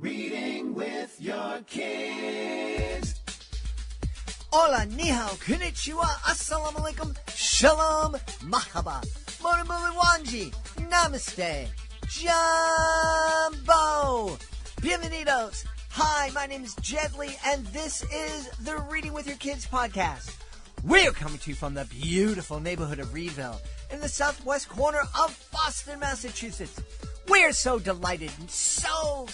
Reading with your kids. Hola, ni hao, konnichiwa, assalamu alaikum, shalom, mahaba, moribuli wanji, namaste, jumbo, bienvenidos. Hi, my name is Jedley, and this is the Reading with Your Kids podcast. We're coming to you from the beautiful neighborhood of Reedville in the southwest corner of Boston, Massachusetts. We're so delighted and so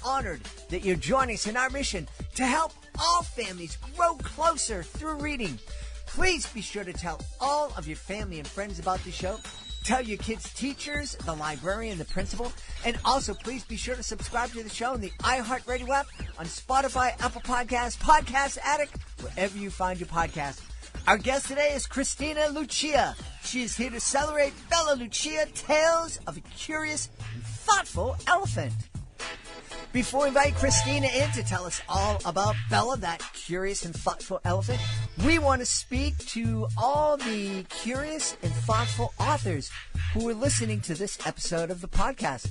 honored that you're joining us in our mission to help all families grow closer through reading. Please be sure to tell all of your family and friends about the show. Tell your kids' teachers, the librarian, the principal, and also please be sure to subscribe to the show on the iHeartRadio app, on Spotify, Apple Podcasts, Podcast Addict, wherever you find your podcast. Our guest today is Kristina Lucia. She is here to celebrate Bella Lucia, Tales of a Curious and Thoughtful Elephant. Before we invite Kristina in to tell us all about Bella, that curious and thoughtful elephant, we want to speak to all the curious and thoughtful authors who are listening to this episode of the podcast.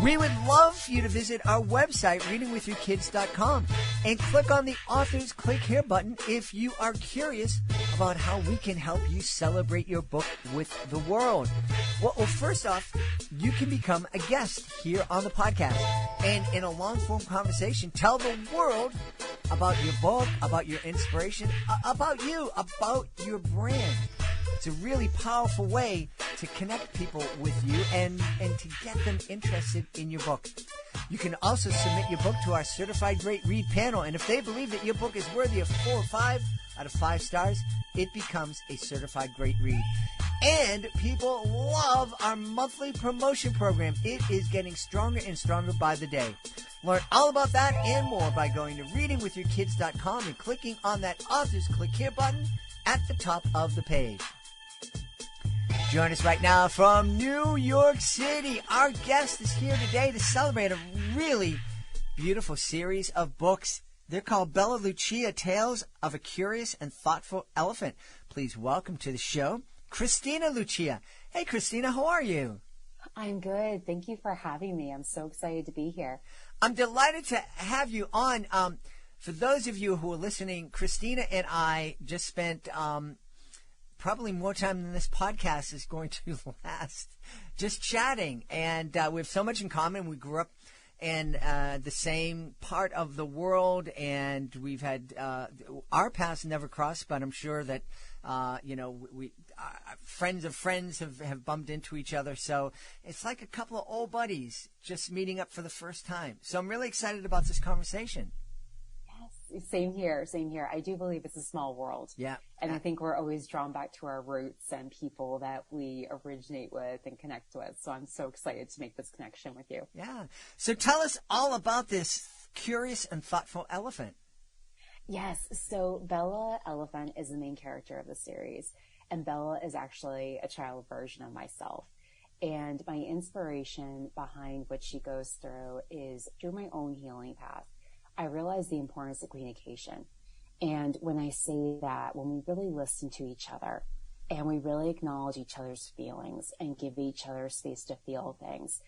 We would love for you to visit our website, readingwithyourkids.com, and click on the Authors Click Here button if you are curious about how we can help you celebrate your book with the world. Well, first off, you can become a guest here on the podcast, and in a long-form conversation, tell the world about your book, about your inspiration, about you, about your brand. It's a really powerful way to connect people with you and to get them interested in your book. You can also submit your book to our Certified Great Read panel, and if they believe that your book is worthy of 4 or 5 out of 5 stars, it becomes a Certified Great Read. And people love our monthly promotion program. It is getting stronger and stronger by the day. Learn all about that and more by going to readingwithyourkids.com and clicking on that Authors Click Here button at the top of the page. Join us right now from New York City. Our guest is here today to celebrate a really beautiful series of books. They're called Bella Lucia, Tales of a Curious and Thoughtful Elephant. Please welcome to the show, Kristina Lucia. Hey, Kristina, how are you? I'm good. Thank you for having me. I'm so excited to be here. I'm delighted to have you on. For those of you who are listening, Kristina and I just spent probably more time than this podcast is going to last, just chatting. And we have so much in common. We grew up in the same part of the world, and we've had our paths never crossed, but I'm sure that, we friends of friends have bumped into each other. So it's like a couple of old buddies just meeting up for the first time. So I'm really excited about this conversation. Yes, same here. I do believe it's a small world. Yeah. And I think we're always drawn back to our roots and people that we originate with and connect with. So I'm so excited to make this connection with you. Yeah. So tell us all about this curious and thoughtful elephant. Yes. So Bella Elephant is the main character of the series. And Bella is actually a child version of myself. And my inspiration behind what she goes through is through my own healing path. I realize the importance of communication. And when I say that, when we really listen to each other and we really acknowledge each other's feelings and give each other space to feel things,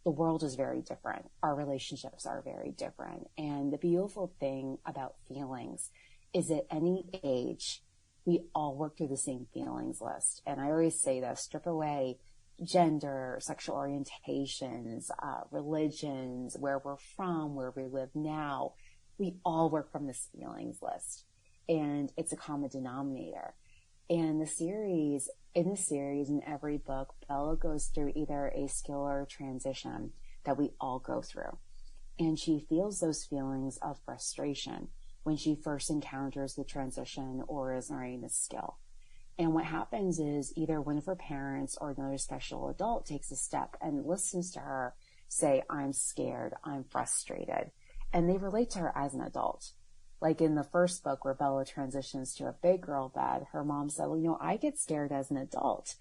the world is very different. Our relationships are very different. And the beautiful thing about feelings is at any age, we all work through the same feelings list. And I always say that strip away gender, sexual orientations, religions, where we're from, where we live now. We all work from this feelings list, and it's a common denominator. And in this series, in every book, Bella goes through either a skill or a transition that we all go through. And she feels those feelings of frustration when she first encounters the transition or is learning the skill. And what happens is either one of her parents or another special adult takes a step and listens to her say, I'm scared, I'm frustrated. And they relate to her as an adult. Like in the first book where Bella transitions to a big girl bed, her mom said, well, I get scared as an adult.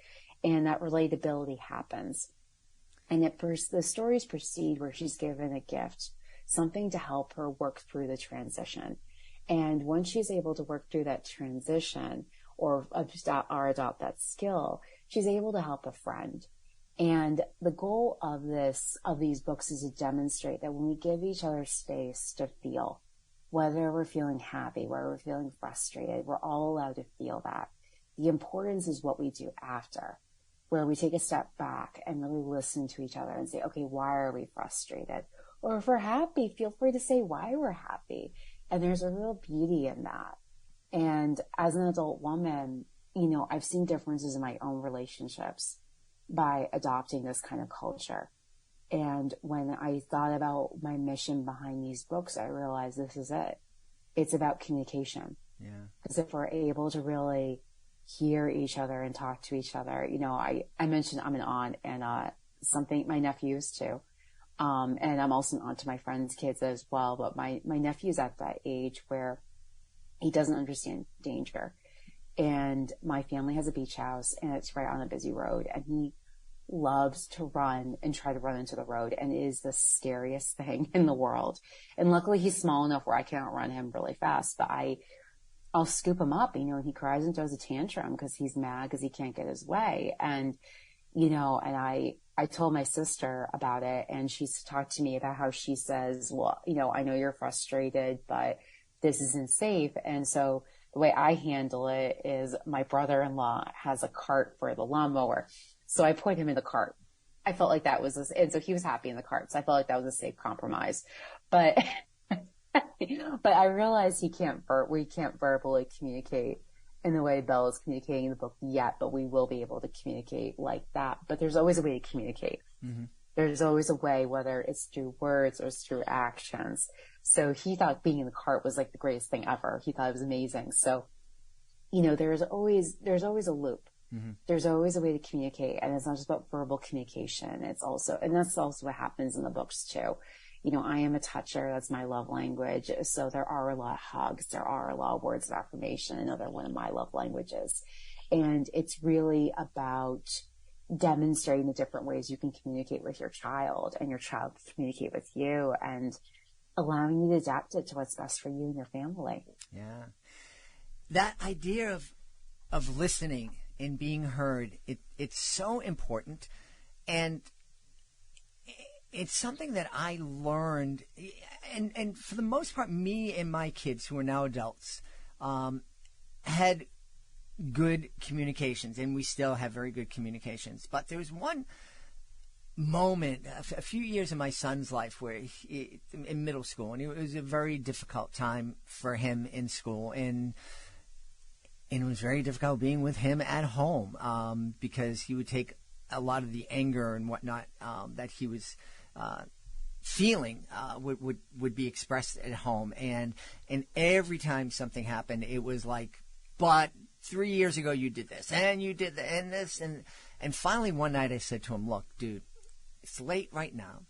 And that relatability happens. And the stories proceed where she's given a gift, something to help her work through the transition. And once she's able to work through that transition or adopt that skill, she's able to help a friend. And the goal of these books is to demonstrate that when we give each other space to feel, whether we're feeling happy, whether we're feeling frustrated, we're all allowed to feel that. The importance is what we do after, where we take a step back and really listen to each other and say, okay, why are we frustrated? Or if we're happy, feel free to say why we're happy. And there's a real beauty in that. And as an adult woman, I've seen differences in my own relationships by adopting this kind of culture. And when I thought about my mission behind these books, I realized this is it. It's about communication. Yeah. Because if we're able to really hear each other and talk to each other, I mentioned I'm an aunt and something my nephews too. And I'm also an aunt to my friends' kids as well. But my nephew's at that age where he doesn't understand danger. And my family has a beach house and it's right on a busy road. And he loves to run and try to run into the road and it is the scariest thing in the world. And luckily he's small enough where I can't outrun him really fast, but I'll scoop him up, and he cries and throws a tantrum because he's mad because he can't get his way. And, and I told my sister about it and she's talked to me about how she says, well, I know you're frustrated, but this isn't safe. And so the way I handle it is my brother-in-law has a cart for the lawnmower. So I put him in the cart. I felt like that was, and so he was happy in the cart. So I felt like that was a safe compromise, but I realized we can't verbally communicate in the way Bella's communicating in the book yet, but we will be able to communicate like that. But there's always a way to communicate. Mm-hmm. There's always a way, whether it's through words or it's through actions. So he thought being in the cart was like the greatest thing ever. He thought it was amazing. So, there's always a loop. Mm-hmm. There's always a way to communicate, and it's not just about verbal communication. It's also, and that's also what happens in the books too. I am a toucher. That's my love language. So there are a lot of hugs. There are a lot of words of affirmation. Another one of my love languages. And it's really about demonstrating the different ways you can communicate with your child and your child can communicate with you and allowing you to adapt it to what's best for you and your family. Yeah. That idea of listening and being heard, it's so important. And it's something that I learned, and for the most part, me and my kids, who are now adults, had good communications, and we still have very good communications. But there was one moment, a few years in my son's life, where in middle school, and it was a very difficult time for him in school, and it was very difficult being with him at home, because he would take a lot of the anger and whatnot that he was feeling would be expressed at home, and every time something happened, it was like, but 3 years ago you did this, and you did that, and this, and finally one night I said to him, look, dude, it's late right now.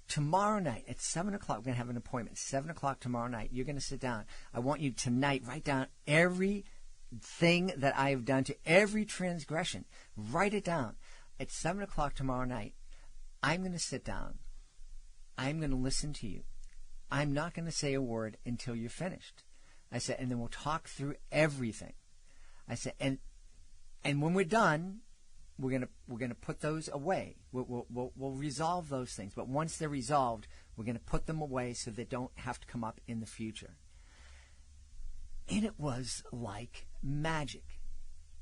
Tomorrow night at 7 o'clock, we're going to have an appointment. 7 o'clock tomorrow night, you're going to sit down. I want you tonight, write down everything that I have done to every transgression. Write it down. At 7 o'clock tomorrow night, I'm going to sit down. I'm going to listen to you. I'm not going to say a word until you're finished. I said, and then we'll talk through everything. I said, and when we're done, we're gonna put those away. We'll resolve those things. But once they're resolved, we're going to put them away so they don't have to come up in the future. And it was like magic.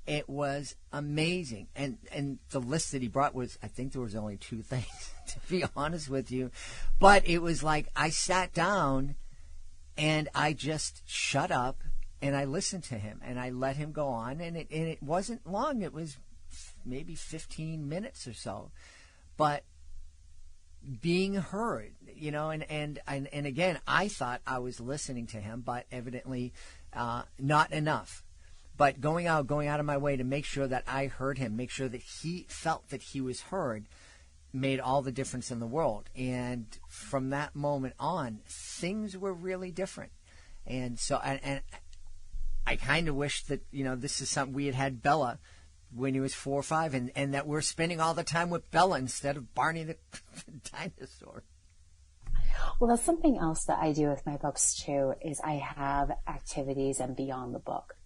It was amazing. And the list that he brought was, I think there was only 2 things, to be honest with you. But it was like I sat down and I just shut up and I listened to him and I let him go on. And it wasn't long. It was maybe 15 minutes or so. But being heard, and again, I thought I was listening to him, but evidently not enough. But going out of my way to make sure that I heard him, make sure that he felt that he was heard, made all the difference in the world. And from that moment on, things were really different. And so, and I kind of wish that, this is something we had Bella when he was 4 or 5, and that we're spending all the time with Bella instead of Barney the dinosaur. Well, that's something else that I do with my books too, is I have activities and beyond the book.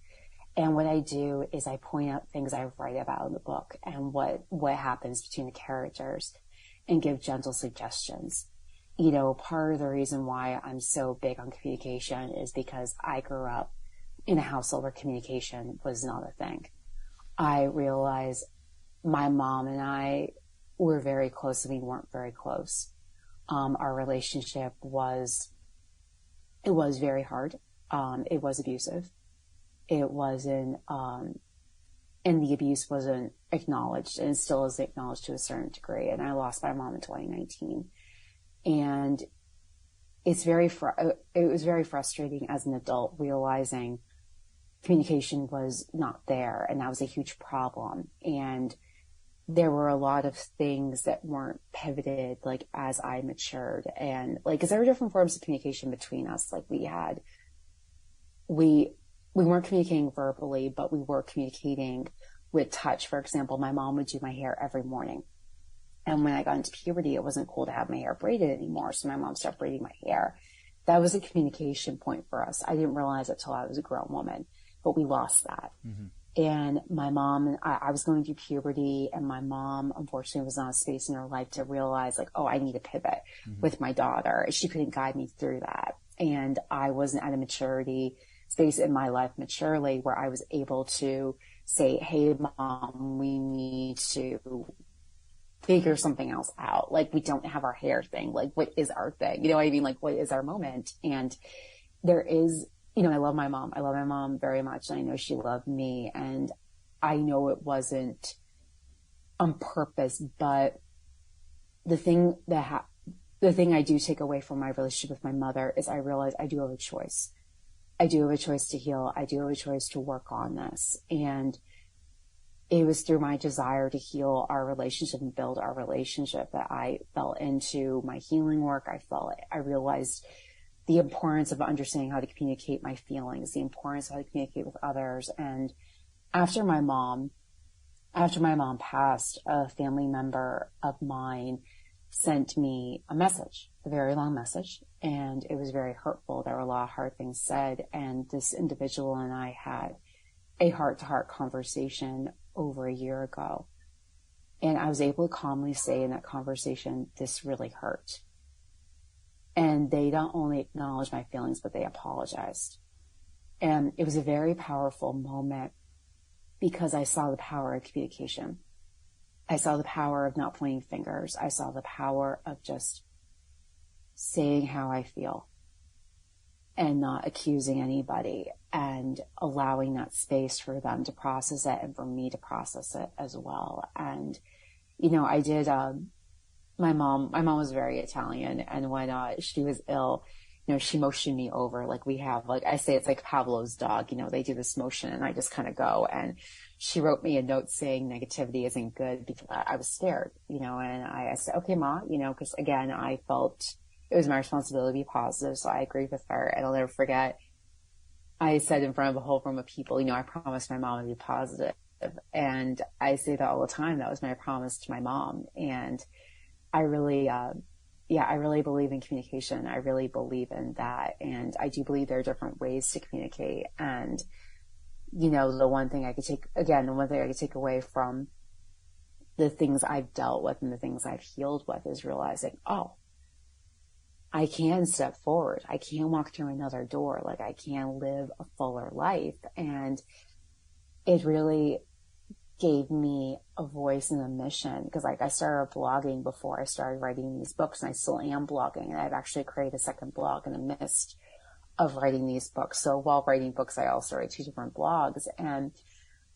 And what I do is I point out things I write about in the book and what happens between the characters and give gentle suggestions. You know, part of the reason why I'm so big on communication is because I grew up in a household where communication was not a thing. I realized my mom and I were very close and we weren't very close. Our relationship was very hard. It was abusive. It wasn't, and the abuse wasn't acknowledged, and still isn't acknowledged to a certain degree. And I lost my mom in 2019. And it was very frustrating as an adult, realizing communication was not there, and that was a huge problem. And there were a lot of things that weren't pivoted, like, as I matured. And, like, 'cause there were different forms of communication between us. Like, we weren't communicating verbally, but we were communicating with touch. For example, my mom would do my hair every morning. And when I got into puberty, it wasn't cool to have my hair braided anymore. So my mom stopped braiding my hair. That was a communication point for us. I didn't realize it till I was a grown woman, but we lost that. Mm-hmm. And my mom, and I was going through puberty, and my mom, unfortunately, was not a space in her life to realize, like, oh, I need to pivot with my daughter. She couldn't guide me through that. And I wasn't at a maturity space in my life maturely where I was able to say, hey, Mom, we need to figure something else out. Like, we don't have our hair thing. Like, what is our thing? You know what I mean? Like, what is our moment? And there is, you know, I love my mom. I love my mom very much. And I know she loved me. And I know it wasn't on purpose, but the thing I do take away from my relationship with my mother is I realize I do have a choice. I do have a choice to heal. I do have a choice to work on this. And it was through my desire to heal our relationship and build our relationship that I fell into my healing work. I realized the importance of understanding how to communicate my feelings, the importance of how to communicate with others. And after my mom passed, a family member of mine sent me a message, a very long message, and it was very hurtful. There were a lot of hard things said, and this individual and I had a heart-to-heart conversation over a year ago. And I was able to calmly say in that conversation, this really hurt. And they not only acknowledged my feelings, but they apologized. And it was a very powerful moment because I saw the power of communication. I saw the power of not pointing fingers. I saw the power of just saying how I feel and not accusing anybody and allowing that space for them to process it and for me to process it as well. And, you know, I did, my mom was very Italian, and when she was ill, you know, she motioned me over. Like, we have, like, I say it's like Pavlov's dog, you know, they do this motion and I just kind of go. And she wrote me a note saying negativity isn't good because I was scared, you know, and I said, okay, Ma, you know, because again, I felt it was my responsibility to be positive. So I agreed with her, and I'll never forget. I said in front of a whole room of people, you know, I promised my mom to be positive. And I say that all the time. That was my promise to my mom. And I really, I really believe in communication. I really believe in that. And I do believe there are different ways to communicate. And, you know, the one thing I could take away from the things I've dealt with and the things I've healed with is realizing, oh, I can step forward. I can walk through another door. Like, I can live a fuller life. And it really gave me a voice and a mission, because, like, I started blogging before I started writing these books, and I still am blogging. And I've actually created a second blog in the midst of writing these books. So while writing books, I also write 2 different blogs. And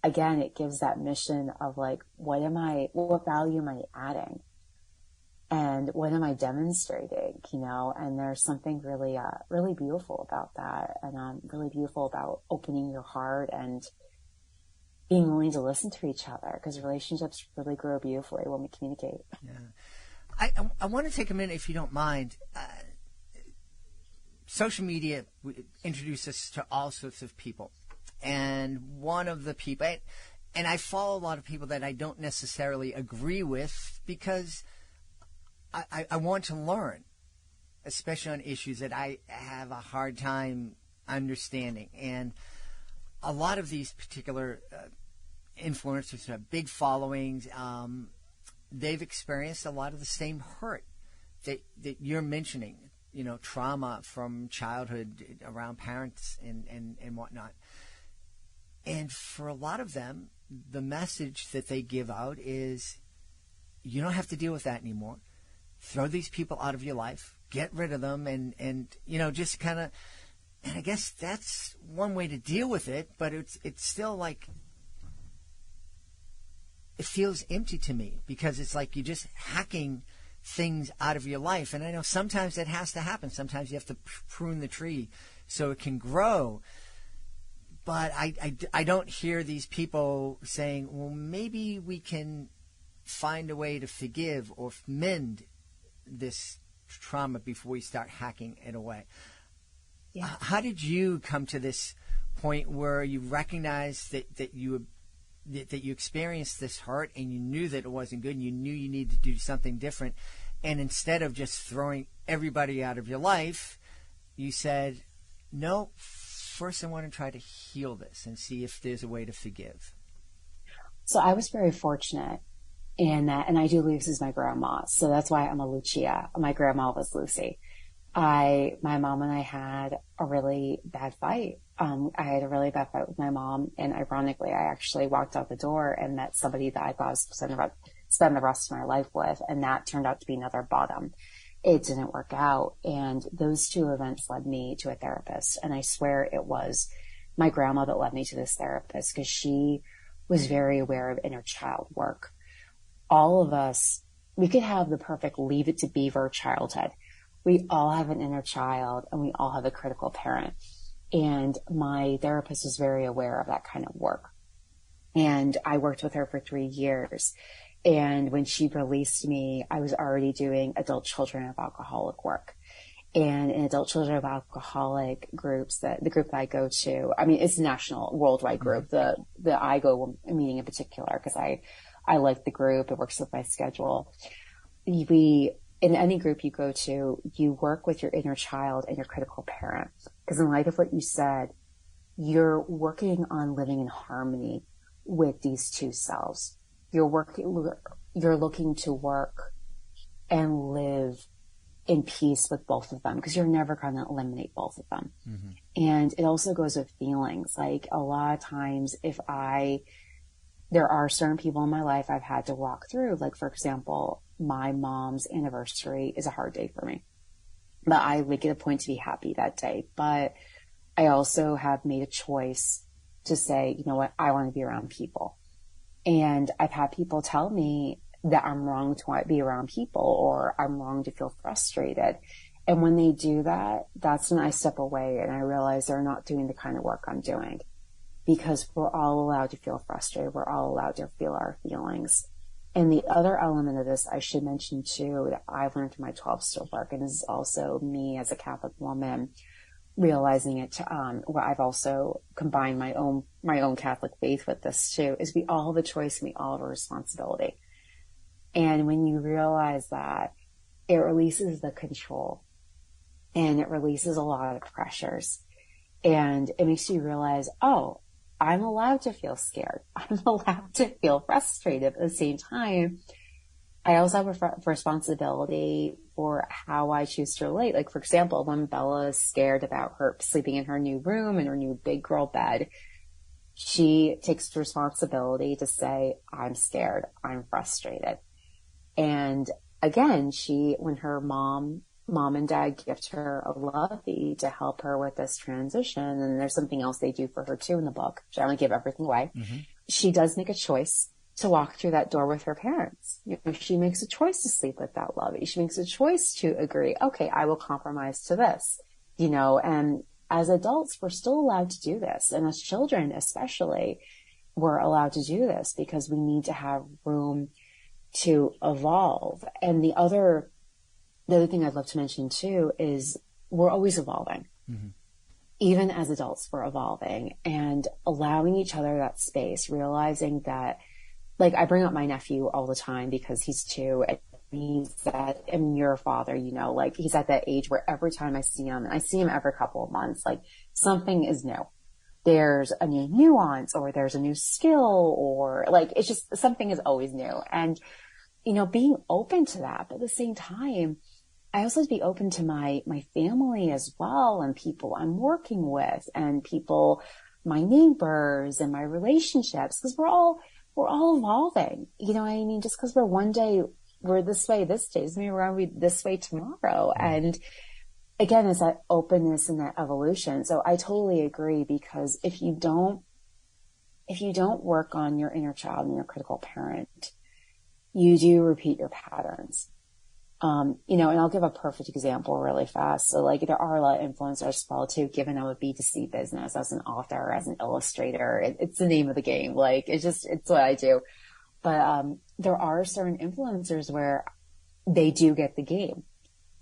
again, it gives that mission of, like, what value am I adding? And what am I demonstrating, you know? And there's something really, really beautiful about that. And, really beautiful about opening your heart and being willing to listen to each other, because relationships really grow beautifully when we communicate. Yeah. I want to take a minute, if you don't mind. Social media introduces us to all sorts of people. And one of the people, and I follow a lot of people that I don't necessarily agree with, because I want to learn, especially on issues that I have a hard time understanding. And a lot of these particular influencers who have big followings, they've experienced a lot of the same hurt that you're mentioning, trauma from childhood around parents and whatnot. And for a lot of them, the message that they give out is, you don't have to deal with that anymore. Throw these people out of your life, get rid of them, and just kind of, and I guess that's one way to deal with it, but it's still like, it feels empty to me, because it's like you're just hacking things out of your life. And I know sometimes that has to happen. Sometimes you have to prune the tree so it can grow. But I don't hear these people saying, well, maybe we can find a way to forgive or mend this trauma before we start hacking it away. Yeah. How did you come to this point where you recognized that you experienced this hurt and you knew that it wasn't good and you knew you needed to do something different, and instead of just throwing everybody out of your life, you said, no, first I want to try to heal this and see if there's a way to forgive? So I was very fortunate in that, and I do believe this is my grandma, so that's why I'm a Lucia. My grandma was Lucy. My mom and I had a really bad fight. I had a really bad fight with my mom, and ironically, I actually walked out the door and met somebody that I thought I was going to spend the rest of my life with, and that turned out to be another bottom. It didn't work out, and those two events led me to a therapist, and I swear it was my grandma that led me to this therapist, because she was very aware of inner child work. All of us, we could have the perfect Leave It to Beaver childhood. We all have an inner child, and we all have a critical parent. And my therapist was very aware of that kind of work. And I worked with her for 3 years. And when she released me, I was already doing adult children of alcoholic work. And in adult children of alcoholic groups, the group that I go to, I mean, it's a national, worldwide group. The I go meeting in particular, because I like the group. It works with my schedule. In any group you go to, you work with your inner child and your critical parent. Because in light of what you said, you're working on living in harmony with these two selves. You're looking to work and live in peace with both of them, because you're never going to eliminate both of them. Mm-hmm. And it also goes with feelings. Like, a lot of times there are certain people in my life I've had to walk through. Like, for example, my mom's anniversary is a hard day for me, but I make it a point to be happy that day. But I also have made a choice to say, you know what, I want to be around people. And I've had people tell me that I'm wrong to want to be around people, or I'm wrong to feel frustrated. And when they do that, that's when I step away and I realize they're not doing the kind of work I'm doing, because we're all allowed to feel frustrated. We're all allowed to feel our feelings. And the other element of this I should mention too, that I've learned through my 12-step work, and this is also me as a Catholic woman realizing it, where I've also combined my own Catholic faith with this too, is we all have a choice and we all have a responsibility. And when you realize that, it releases the control and it releases a lot of pressures, and it makes you realize, oh, I'm allowed to feel scared. I'm allowed to feel frustrated. At the same time, I also have a responsibility for how I choose to relate. Like, for example, when Bella is scared about her sleeping in her new room, in her new big girl bed, she takes responsibility to say, I'm scared, I'm frustrated. And again, when her mom and dad gift her a lovey to help her with this transition, and there's something else they do for her too in the book, which I don't want to give everything away. Mm-hmm. She does make a choice to walk through that door with her parents. She makes a choice to sleep with that lovey. She makes a choice to agree, okay, I will compromise to this, and as adults, we're still allowed to do this. And as children, especially, we're allowed to do this because we need to have room to evolve. And the other thing I'd love to mention too is we're always evolving. Mm-hmm. Even as adults, we're evolving and allowing each other that space, realizing that, like, I bring up my nephew all the time because he's 2 and you're a father, like, he's at that age where every time I see him, and I see him every couple of months, like, something is new. there's a new nuance or there's a new skill or like, it's just something is always new. And, you know, being open to that, but at the same time, I also have to be open to my family as well and people I'm working with and people, my neighbors and my relationships, because we're all evolving. You know what I mean? Just because we're one day, we're this way this day doesn't mean we're going to be this way tomorrow. And again, it's that openness and that evolution. So I totally agree, because if you don't work on your inner child and your critical parent, you do repeat your patterns. You know, and I'll give a perfect example really fast. So like, there are a lot of influencers as well too, given I'm a B2C business as an author, as an illustrator. It's the name of the game. Like, it's what I do. But, there are certain influencers where they do get the game.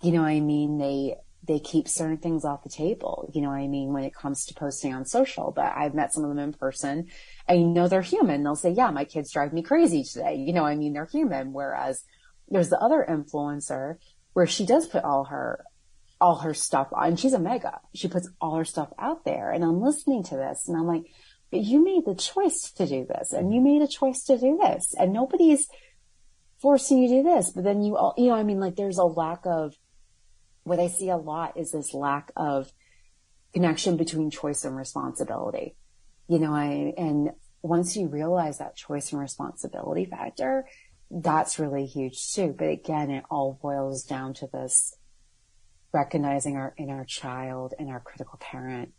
You know what I mean? They keep certain things off the table. You know what I mean? When it comes to posting on social, but I've met some of them in person and you know, they're human. They'll say, yeah, my kids drive me crazy today. You know what I mean? They're human. Whereas there's the other influencer where she does put all her stuff on. She's a mega. She puts all her stuff out there. And I'm listening to this and I'm like, but you made the choice to do this and you made a choice to do this and nobody's forcing you to do this. But then you know what I mean? Like, there's a lack of, what I see a lot is this lack of connection between choice and responsibility. You know, and once you realize that choice and responsibility factor, that's really huge too. But again, it all boils down to this recognizing our inner child and our critical parent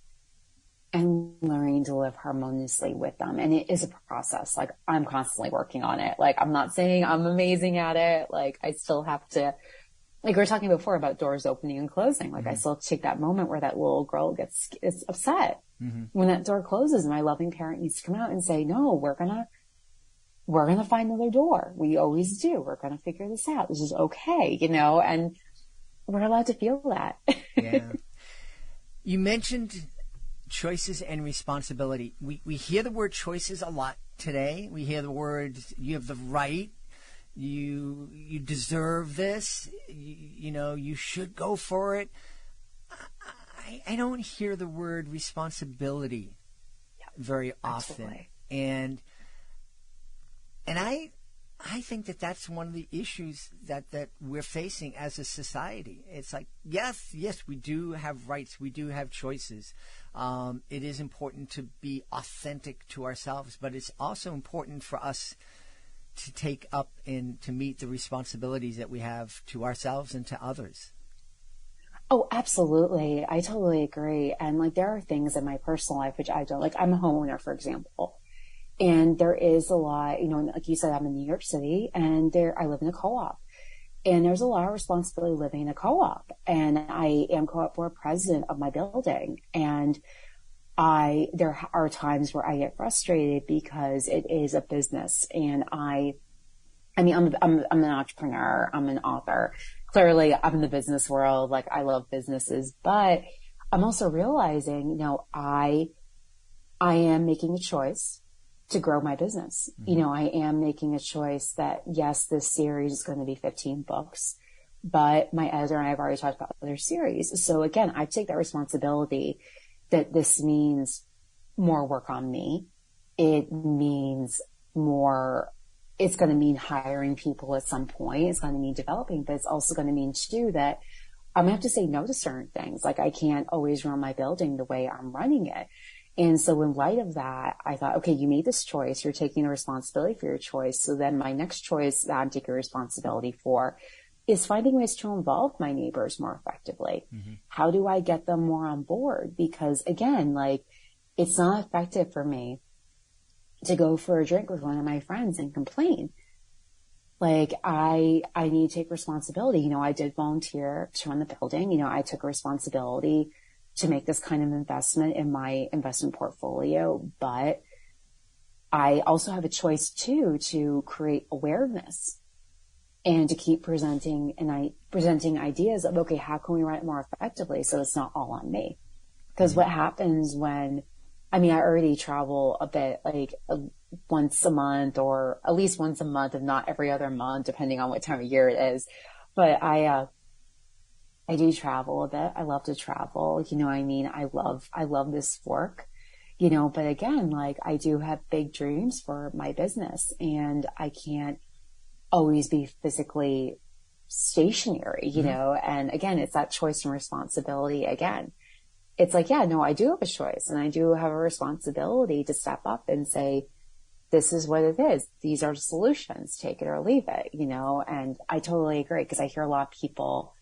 and learning to live harmoniously with them. And it is a process. Like, I'm constantly working on it. Like, I'm not saying I'm amazing at it. Like, I still have to, like we were talking before about doors opening and closing. Like, I still have to take that moment where that little girl is upset when that door closes, and my loving parent needs to come out and say, no, we're going to find another door. We always do. We're going to figure this out. This is okay, you know, and we're allowed to feel that. Yeah. You mentioned choices and responsibility. We hear the word choices a lot today. We hear the word, you have the right, you deserve this, you know, you should go for it. I don't hear the word responsibility very often. Absolutely. And I think that that's one of the issues that we're facing as a society. It's like, yes, we do have rights. We do have choices. It is important to be authentic to ourselves, but it's also important for us to take up and to meet the responsibilities that we have to ourselves and to others. Oh, absolutely. I totally agree. And like, there are things in my personal life which I don't, like, I'm a homeowner, for example. And there is a lot, you know, like you said, I'm in New York City and I live in a co-op, and there's a lot of responsibility living in a co-op, and I am co-op board president of my building. And there are times where I get frustrated because it is a business, and I'm an entrepreneur, I'm an author. Clearly I'm in the business world. Like, I love businesses, but I'm also realizing, you know, I am making a choice to grow my business. You know, I am making a choice that, yes, this series is going to be 15 books, but my editor and I have already talked about other series. So again, I take that responsibility that this means more work on me. It means more, it's going to mean hiring people at some point. It's going to mean developing, but it's also going to mean too that I'm going to have to say no to certain things. Like, I can't always run my building the way I'm running it. And so in light of that, I thought, okay, you made this choice. You're taking the responsibility for your choice. So then my next choice that I'm taking responsibility for is finding ways to involve my neighbors more effectively. How do I get them more on board? Because again, like, it's not effective for me to go for a drink with one of my friends and complain. Like, I need to take responsibility. You know, I did volunteer to run the building. You know, I took a responsibility to make this kind of investment in my investment portfolio, but I also have a choice too to create awareness and to keep presenting ideas of, okay, how can we run it more effectively so it's not all on me? Because what happens when, I already travel a bit, like once a month or at least once a month, if not every other month, depending on what time of year it is. But I do travel a bit. I love to travel. You know what I mean? I love this work. but again, like I do have big dreams for my business and I can't always be physically stationary, and again, it's that choice and responsibility again. It's like, yeah, no, I do have a choice and I do have a responsibility to step up and say, this is what it is. These are the solutions. Take it or leave it, and I totally agree because I hear a lot of people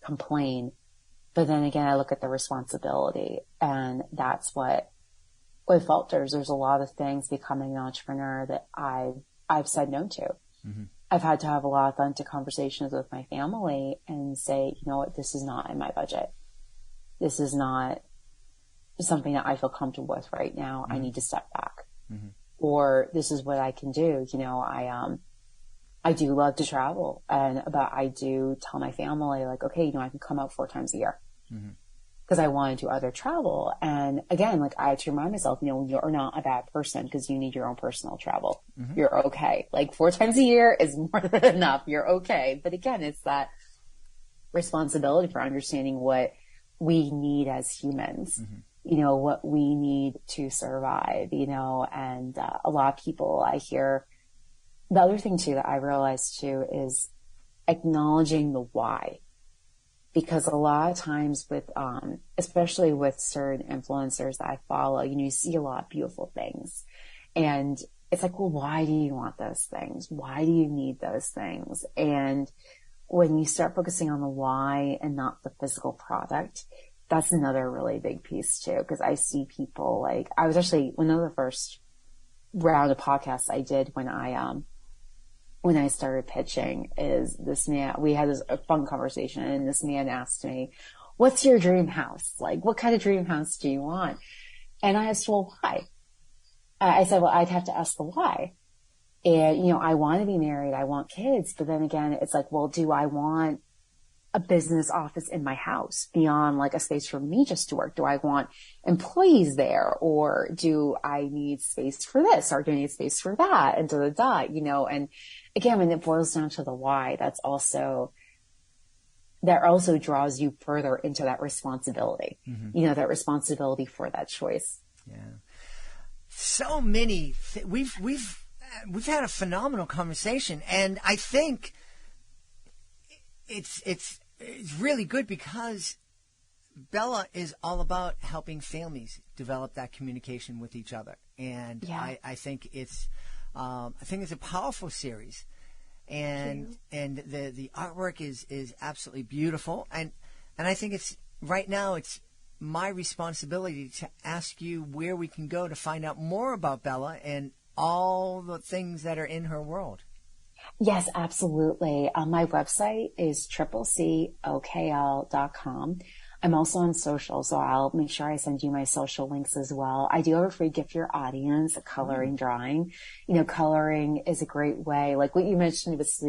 complain, but then again, I look at the responsibility and that's what falters. There's a lot of things becoming an entrepreneur that I've said no to. Mm-hmm. I've had to have a lot of authentic conversations with my family and say, you know what, this is not in my budget. This is not something that I feel comfortable with right now. Mm-hmm. I need to step back. Mm-hmm. Or this is what I can do. I do love to travel but I do tell my family like, okay, I can come out 4 times a year because I want to do other travel. And again, like I have to remind myself, you're not a bad person because you need your own personal travel. Mm-hmm. You're okay. Like 4 times a year is more than enough. You're okay. But again, it's that responsibility for understanding what we need as humans, what we need to survive, and a lot of people I hear. The other thing too that I realized too is acknowledging the why, because a lot of times with, especially with certain influencers that I follow, you see a lot of beautiful things and it's like, well, why do you want those things? Why do you need those things? And when you start focusing on the why and not the physical product, that's another really big piece too. Cause I see people like, I was actually one of the first round of podcasts I did when I started pitching is this man, we had a fun conversation and this man asked me, what's your dream house? Like, what kind of dream house do you want? And I asked, well, why? I said, well, I'd have to ask the why. And, I want to be married. I want kids. But then again, it's like, well, do I want a business office in my house beyond like a space for me just to work? Do I want employees there, or do I need space for this, or do I need space for that? And and again, when it boils down to the why, that also draws you further into that responsibility, that responsibility for that choice. Yeah. So many, we've had a phenomenal conversation, and I think it's really good because Bella is all about helping families develop that communication with each other, and yeah. I think it's a powerful series, and the artwork is absolutely beautiful, and I think it's right now it's my responsibility to ask you where we can go to find out more about Bella and all the things that are in her world. Yes, absolutely. My website is CCCOKL.com. I'm also on social, so I'll make sure I send you my social links as well. I do have a free gift for your audience, a coloring drawing. Coloring is a great way. Like what you mentioned was,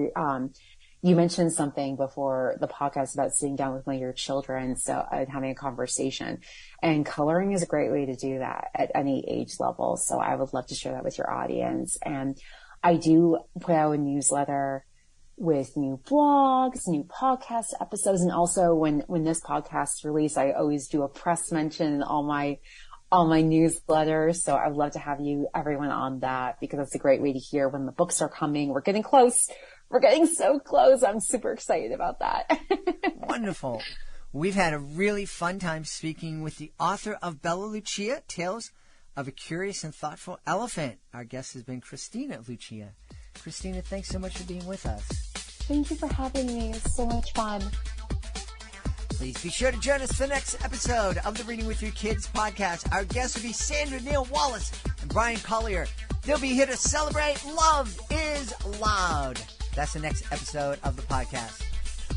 you mentioned something before the podcast about sitting down with one of your children and having a conversation. And coloring is a great way to do that at any age level. So I would love to share that with your audience. And I do put out a newsletter with new blogs, new podcast episodes. And also when this podcast is released, I always do a press mention in all my newsletters. So I'd love to have everyone on that, because that's a great way to hear when the books are coming. We're getting close. We're getting so close. I'm super excited about that. Wonderful. We've had a really fun time speaking with the author of Bella Lucia, Tales of a Curious and Thoughtful Elephant. Our guest has been Kristina Lucia. Kristina, thanks so much for being with us. Thank you for having me. It was so much fun. Please be sure to join us for the next episode of the Reading with Your Kids podcast. Our guests will be Sandra Neal Wallace and Brian Collier. They'll be here to celebrate Love is Loud. That's the next episode of the podcast.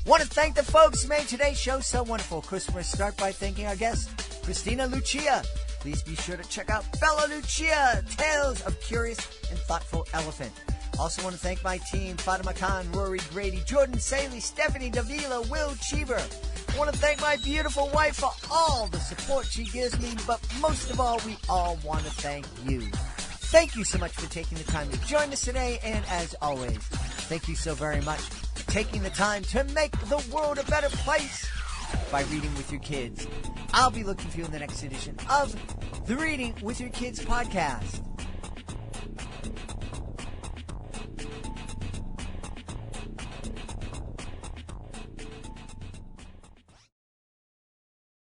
Want to thank the folks who made today's show so wonderful. Of course, we're going to start by thanking our guest, Kristina Lucia. Please be sure to check out Bella Lucia, Tales of Curious and Thoughtful Elephant. Also want to thank my team, Fatima Khan, Rory Grady, Jordan Saley, Stephanie Davila, Will Cheever. I want to thank my beautiful wife for all the support she gives me, but most of all, we all want to thank you. Thank you so much for taking the time to join us today, and as always, thank you so very much for taking the time to make the world a better place by reading with your kids. I'll be looking for you in the next edition of the Reading with Your Kids podcast.